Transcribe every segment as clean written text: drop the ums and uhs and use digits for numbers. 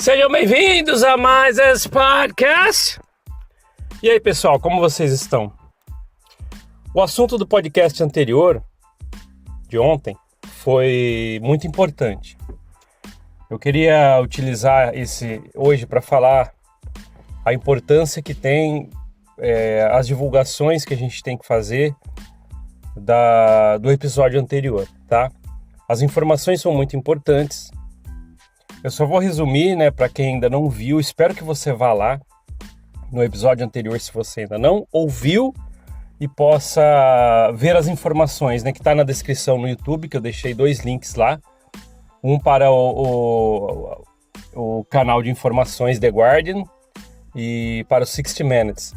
Sejam bem-vindos a mais esse podcast. E aí, pessoal, como vocês estão? O assunto do podcast anterior, de ontem, foi muito importante. Eu queria utilizar esse hoje para falar a importância que tem as divulgações que a gente tem que fazer do episódio anterior, tá? As informações são muito importantes. Eu só vou resumir, né, para quem ainda não viu. Espero que você vá lá no episódio anterior, se você ainda não ouviu, e possa ver as informações, né, que está na descrição no YouTube, que eu deixei 2 links lá. Um para o canal de informações The Guardian e para o 60 Minutes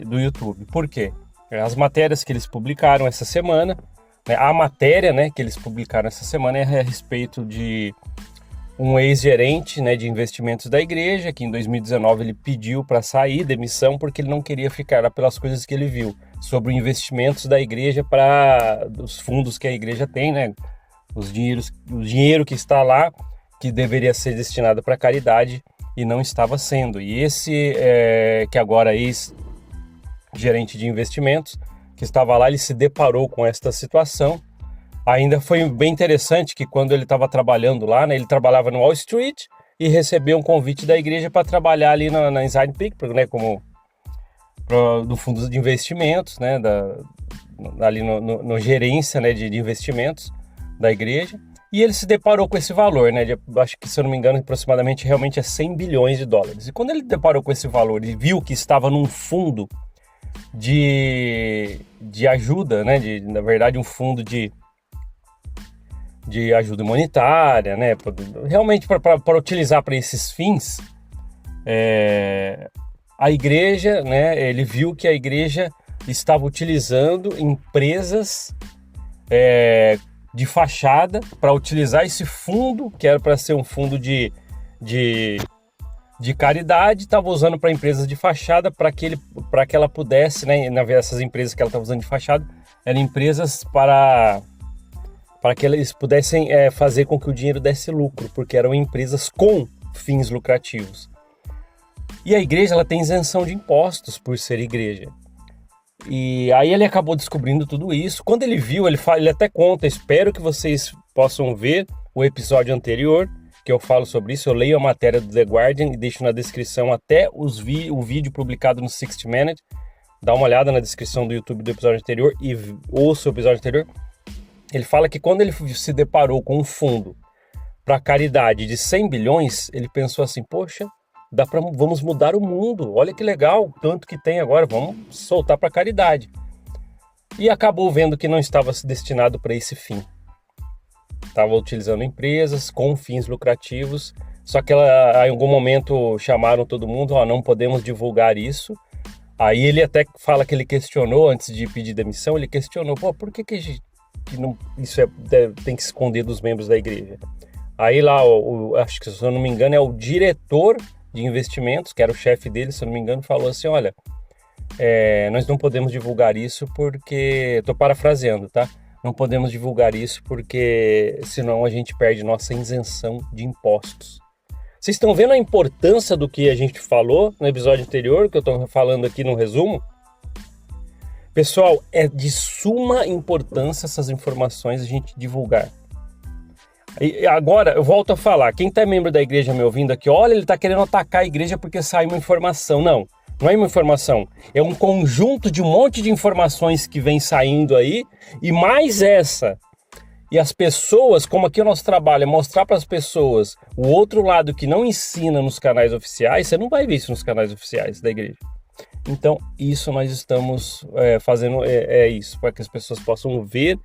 do YouTube. Por quê? As matérias que eles publicaram essa semana, né, a matéria, né, que eles publicaram essa semana é a respeito de um ex-gerente, né, de investimentos da igreja, que em 2019 ele pediu para sair, demissão, porque ele não queria ficar lá pelas coisas que ele viu sobre investimentos da igreja para os fundos que a igreja tem, né, o dinheiro que está lá, que deveria ser destinado para caridade e não estava sendo. E esse, que agora é ex-gerente de investimentos, que estava lá, ele se deparou com esta situação. Ainda foi bem interessante que quando ele estava trabalhando lá, né, ele trabalhava no Wall Street e recebeu um convite da igreja para trabalhar ali na Inside Picture, né, como do fundo de investimentos, né, ali no gerência, né, de investimentos da igreja. E ele se deparou com esse valor, né, acho que, se eu não me engano, aproximadamente realmente é 100 bilhões de dólares. E quando ele deparou com esse valor e viu que estava num fundo de ajuda, né, na verdade um fundo de ajuda humanitária, né, realmente para utilizar para esses fins, a igreja, né, ele viu que a igreja estava utilizando empresas de fachada para utilizar esse fundo, que era para ser um fundo de caridade, estava usando para empresas de fachada para que ela pudesse, né, essas empresas que ela estava usando de fachada eram empresas para que eles pudessem fazer com que o dinheiro desse lucro, porque eram empresas com fins lucrativos. E a igreja, ela tem isenção de impostos por ser igreja. E aí ele acabou descobrindo tudo isso. Quando ele viu, ele até conta, espero que vocês possam ver o episódio anterior, que eu falo sobre isso. Eu leio a matéria do The Guardian e deixo na descrição até o vídeo publicado no 60 Minutes. Dá uma olhada na descrição do YouTube do episódio anterior e ouça o episódio anterior. Ele fala que quando ele se deparou com um fundo para caridade de 100 bilhões, ele pensou assim, poxa, vamos mudar o mundo, olha que legal, tanto que tem agora, vamos soltar para caridade. E acabou vendo que não estava destinado para esse fim. Estava utilizando empresas com fins lucrativos, só que em algum momento chamaram todo mundo, não podemos divulgar isso. Aí ele até fala que ele questionou, antes de pedir demissão, ele questionou, por que isso tem que se esconder dos membros da igreja? Aí lá, acho que, se eu não me engano, é o diretor de investimentos, que era o chefe dele, se eu não me engano, falou assim, olha, nós não podemos divulgar isso porque, estou parafraseando, tá? Não podemos divulgar isso porque senão a gente perde nossa isenção de impostos. Vocês estão vendo a importância do que a gente falou no episódio anterior, que eu estou falando aqui no resumo? Pessoal, é de suma importância essas informações a gente divulgar. E agora, eu volto a falar, quem está membro da igreja me ouvindo aqui, olha, ele está querendo atacar a igreja porque saiu uma informação. Não é uma informação, é um conjunto de um monte de informações que vem saindo aí, e mais essa. E as pessoas, como aqui o nosso trabalho é mostrar para as pessoas o outro lado que não ensina nos canais oficiais, você não vai ver isso nos canais oficiais da igreja. Então, isso nós estamos fazendo, isso, para que as pessoas possam ver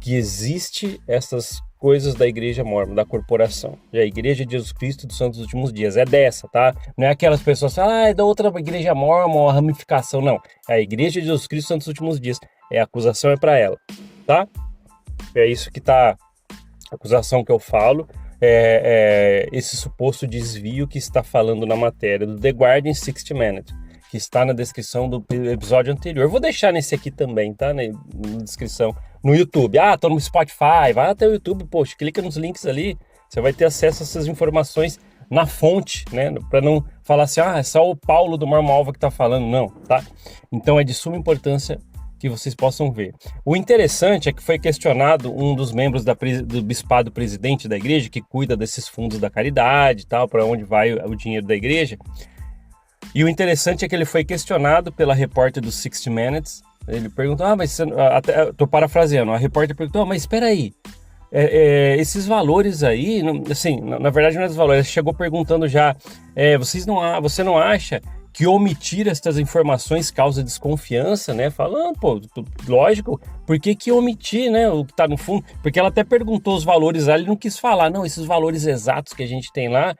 que existe essas coisas da igreja mórmon, da corporação. E a Igreja de Jesus Cristo dos Santos dos Últimos Dias é dessa, tá? Não é aquelas pessoas que falam, é da outra igreja mórmon, a ramificação, não. É a Igreja de Jesus Cristo dos Santos dos Últimos Dias. A acusação é para ela, tá? É isso que tá, a acusação que eu falo, esse suposto desvio que está falando na matéria do The Guardian 60 Minutes, que está na descrição do episódio anterior. Eu vou deixar nesse aqui também, tá? Na descrição. No YouTube. Tô no Spotify. Vai até o YouTube, poxa, clica nos links ali. Você vai ter acesso a essas informações na fonte, né? Para não falar assim, é só o Paulo do Mar Malva que está falando, não, tá? Então é de suma importância que vocês possam ver. O interessante é que foi questionado um dos membros do bispado presidente da igreja, que cuida desses fundos da caridade e tal, para onde vai o dinheiro da igreja. E o interessante é que ele foi questionado pela repórter do 60 Minutes. Ele perguntou, mas você, até, tô parafraseando, a repórter perguntou, mas espera aí, esses valores aí, assim, na verdade não é os valores, ele chegou perguntando já, você não acha que omitir essas informações causa desconfiança, né? Falando, lógico, por que omitir, né, o que tá no fundo? Porque ela até perguntou os valores lá, ele não quis falar, não, esses valores exatos que a gente tem lá,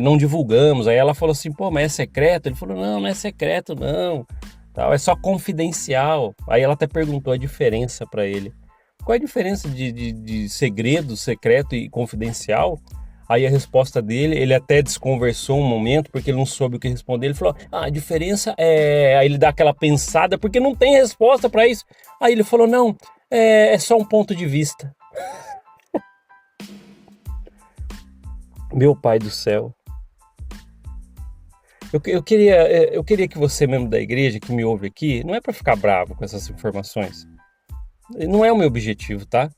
não divulgamos. Aí ela falou assim, mas é secreto? Ele falou, não é secreto, não, tal, é só confidencial. Aí ela até perguntou a diferença para ele. Qual é a diferença de segredo, secreto e confidencial? Aí a resposta dele, ele até desconversou um momento, porque ele não soube o que responder. Ele falou, a diferença é... Aí ele dá aquela pensada, porque não tem resposta para isso. Aí ele falou, não, é só um ponto de vista. Meu pai do céu. Eu queria que você, membro da igreja, que me ouve aqui, não é para ficar bravo com essas informações. Não é o meu objetivo, tá?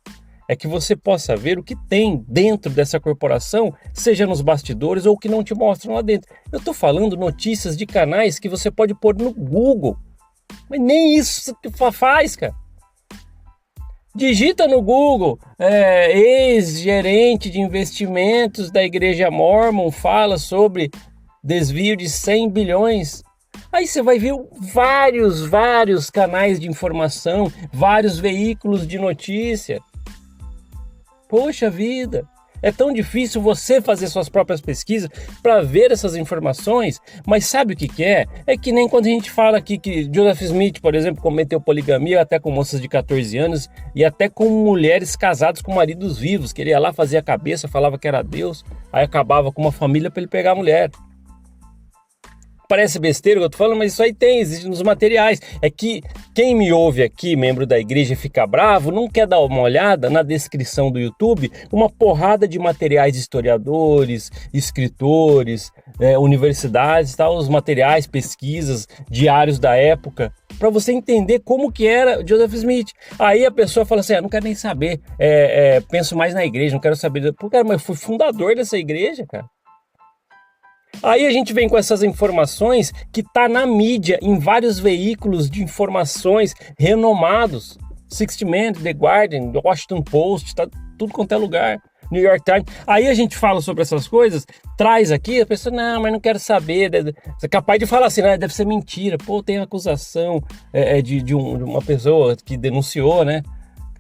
É que você possa ver o que tem dentro dessa corporação, seja nos bastidores ou que não te mostram lá dentro. Eu estou falando notícias de canais que você pode pôr no Google, mas nem isso você faz, cara. Digita no Google, ex-gerente de investimentos da Igreja Mormon fala sobre desvio de 100 bilhões. Aí você vai ver vários canais de informação, vários veículos de notícia. Poxa vida, é tão difícil você fazer suas próprias pesquisas para ver essas informações, mas sabe o que é? É que nem quando a gente fala aqui que Joseph Smith, por exemplo, cometeu poligamia até com moças de 14 anos e até com mulheres casadas com maridos vivos, que ele ia lá, fazia a cabeça, falava que era Deus, aí acabava com uma família para ele pegar a mulher. Parece besteira o que eu tô falando, mas isso aí existe nos materiais. É que quem me ouve aqui, membro da igreja, fica bravo, não quer dar uma olhada na descrição do YouTube, uma porrada de materiais de historiadores, escritores, universidades, tal, os materiais, pesquisas, diários da época, para você entender como que era Joseph Smith. Aí a pessoa fala assim, não quero nem saber, penso mais na igreja, não quero saber. Pô, cara, mas eu fui fundador dessa igreja, cara. Aí a gente vem com essas informações que tá na mídia, em vários veículos de informações renomados. 60 Minutes, The Guardian, Washington Post, tá tudo quanto é lugar. New York Times. Aí a gente fala sobre essas coisas, traz aqui, a pessoa, não, mas não quero saber. Você é capaz de falar assim, deve ser mentira. Pô, tem acusação de uma pessoa que denunciou, né?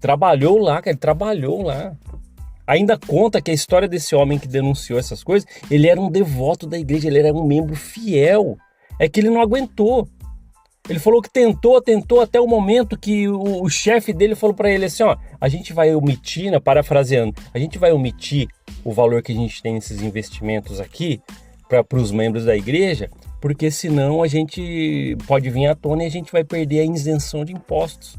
Trabalhou lá, cara, ele trabalhou lá. Ainda conta que a história desse homem que denunciou essas coisas, ele era um devoto da igreja, ele era um membro fiel. É que ele não aguentou. Ele falou que tentou até o momento que o chefe dele falou para ele assim, a gente vai omitir, parafraseando, a gente vai omitir o valor que a gente tem nesses investimentos aqui para os membros da igreja, porque senão a gente pode vir à tona e a gente vai perder a isenção de impostos.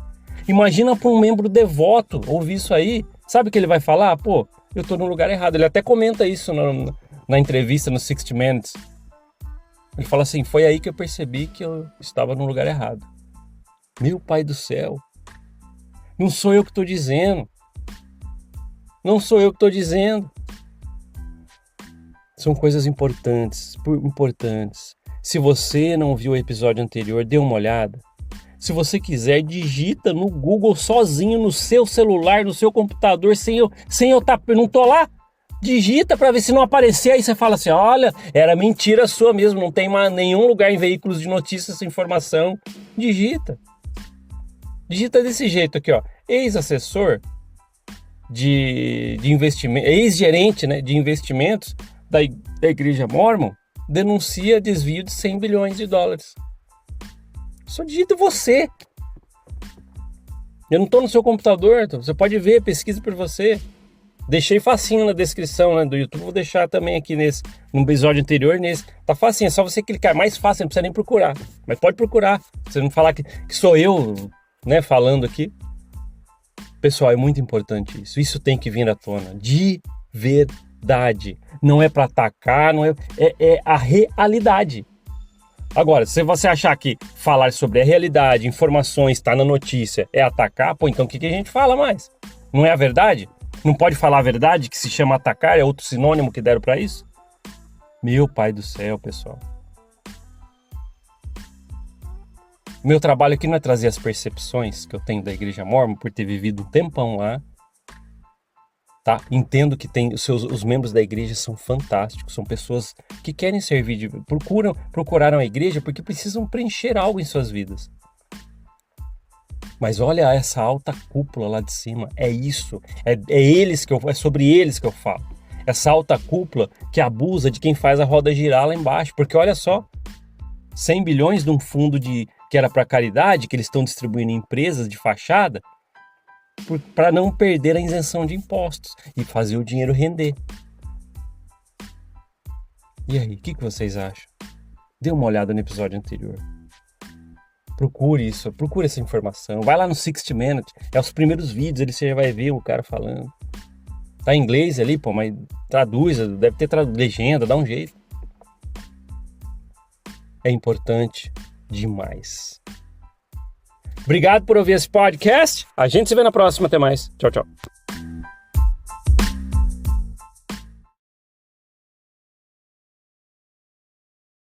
Imagina para um membro devoto ouvir isso aí. Sabe o que ele vai falar? Pô, eu tô no lugar errado. Ele até comenta isso na entrevista no 60 Minutes. Ele fala assim, foi aí que eu percebi que eu estava no lugar errado. Meu pai do céu. Não sou eu que estou dizendo. Não sou eu que estou dizendo. São coisas importantes. Se você não viu o episódio anterior, dê uma olhada. Se você quiser, digita no Google sozinho, no seu celular, no seu computador, sem eu não tô lá. Digita para ver se não aparecer, aí você fala assim, olha, era mentira sua mesmo, não tem mais nenhum lugar em veículos de notícias essa informação. Digita desse jeito aqui, ex-assessor de investimento, ex-gerente, né, de investimentos da Igreja Mormon, denuncia desvio de 100 bilhões de dólares. Só digita você. Eu não estou no seu computador, você pode ver, pesquisa por você. Deixei facinho na descrição, né, do YouTube, vou deixar também aqui no episódio anterior, tá facinho, é só você clicar, mais fácil, não precisa nem procurar, mas pode procurar, você não falar que sou eu, né, falando aqui. Pessoal, é muito importante isso tem que vir à tona, verdade. Não é para atacar, não é a realidade. Agora, se você achar que falar sobre a realidade, informações, está na notícia, é atacar, pô, então o que a gente fala mais? Não é a verdade? Não pode falar a verdade, que se chama atacar, é outro sinônimo que deram para isso? Meu pai do céu, pessoal. Meu trabalho aqui não é trazer as percepções que eu tenho da Igreja Mórmon por ter vivido um tempão lá, tá? Entendo que os membros da igreja são fantásticos, são pessoas que querem servir, procuraram a igreja porque precisam preencher algo em suas vidas. Mas olha essa alta cúpula lá de cima, é isso, é sobre eles que eu falo. Essa alta cúpula que abusa de quem faz a roda girar lá embaixo, porque olha só, 100 bilhões de um fundo que era para caridade, que eles estão distribuindo em empresas de fachada, para não perder a isenção de impostos e fazer o dinheiro render. E aí, o que vocês acham? Dê uma olhada no episódio anterior. Procure isso, procure essa informação. Vai lá no 60 Minutes, é os primeiros vídeos, ali você já vai ver o cara falando. Tá em inglês ali, pô, mas traduz, deve ter legenda, dá um jeito. É importante demais. Obrigado por ouvir esse podcast. A gente se vê na próxima. Até mais. Tchau, tchau.